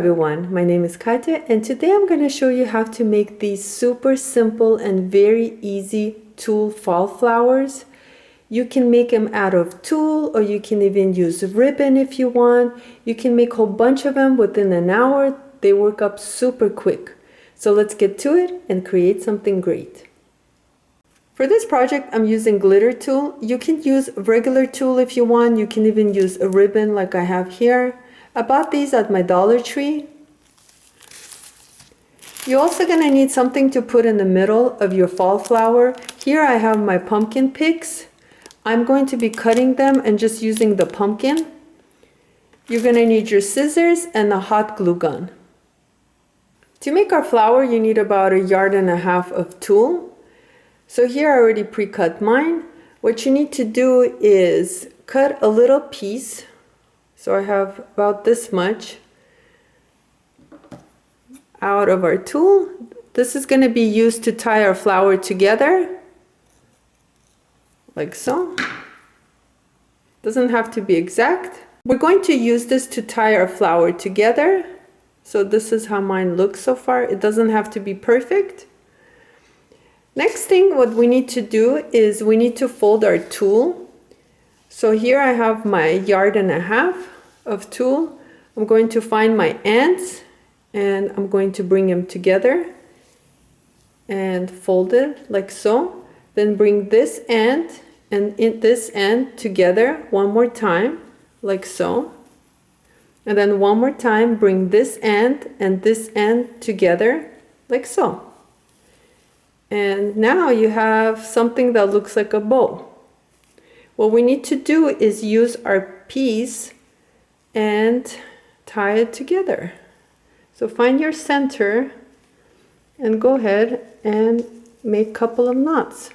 everyone, my name is Katya and today I'm going to show you how to make these super simple and very easy tulle fall flowers. You can make them out of tulle or you can even use ribbon if you want. You can make a whole bunch of them within an hour. They work up super quick. So let's get to it and create something great. For this project I'm using glitter tulle. You can use regular tulle if you want. You can even use a ribbon like I have here. I bought these at my Dollar Tree. You're also going to need something to put in the middle of your fall flower. Here I have my pumpkin picks. I'm going to be cutting them and just using the pumpkin. You're going to need your scissors and a hot glue gun. To make our flower you need about 1.5 yards of tulle. So here I already pre-cut mine. What you need to do is cut a little piece. So I have about this much out of our tulle. This is going to be used to tie our flower together, like so. Doesn't have to be exact. We're going to use this to tie our flower together. So this is how mine looks so far. It doesn't have to be perfect. Next thing, what we need to do is we need to fold our tulle. So here I have my 1.5 yards of tulle. I'm going to find my ends and I'm going to bring them together and fold it like so. Then bring this end and this end together one more time like so. And then one more time bring this end and this end together like so. And now you have something that looks like a bow. What we need to do is use our piece and tie it together. So find your center and go ahead and make a couple of knots.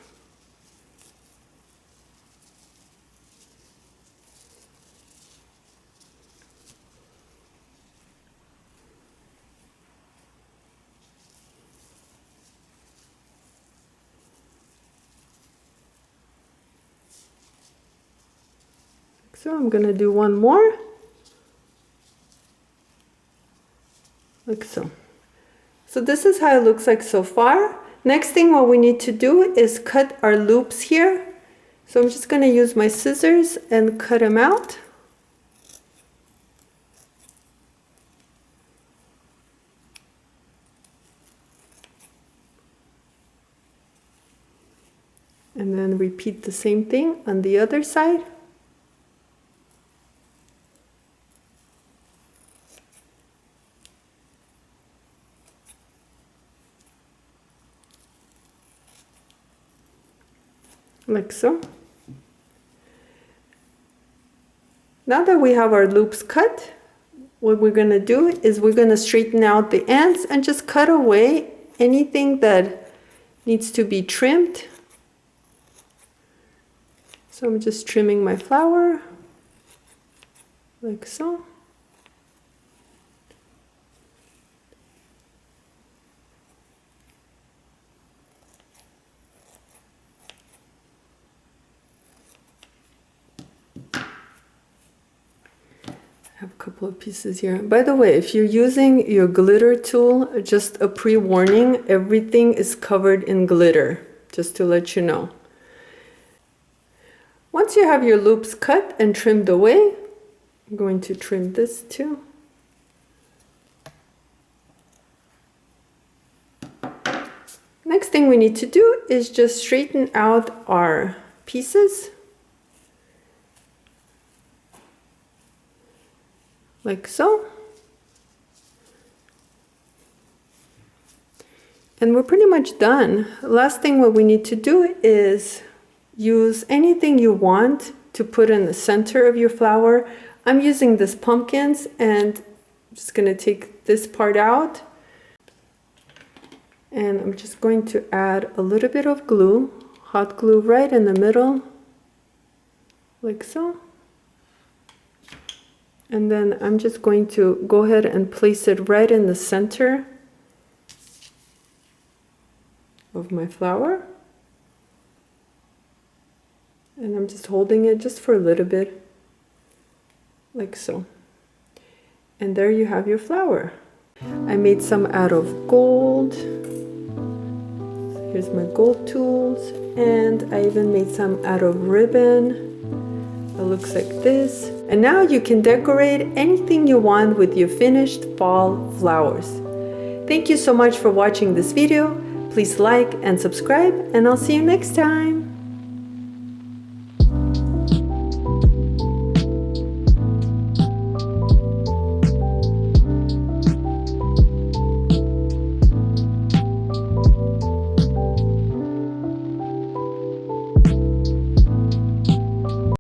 So I'm going to do one more. Like so. So this is how it looks like so far. Next thing what we need to do is cut our loops here. So I'm just going to use my scissors and cut them out. And then repeat the same thing on the other side. Like so. Now that we have our loops cut, what we're going to do is we're going to straighten out the ends and just cut away anything that needs to be trimmed. So I'm just trimming my flower like so. I have a couple of pieces here. By the way, if you're using your glitter tulle, just a pre-warning, everything is covered in glitter, just to let you know. Once you have your loops cut and trimmed away, I'm going to trim this too. Next thing we need to do is just straighten out our pieces. Like so. And we're pretty much done. Last thing what we need to do is use anything you want to put in the center of your flower. I'm using this pumpkins and I'm just going to take this part out. And I'm just going to add a little bit of glue, hot glue right in the middle, like so. And then I'm just going to go ahead and place it right in the center of my flower. And I'm just holding it just for a little bit, like so. And there you have your flower. I made some out of gold. Here's my gold tools, and I even made some out of ribbon. It looks like this. And now you can decorate anything you want with your finished fall flowers. Thank you so much for watching this video. Please like and subscribe, and I'll see you next time.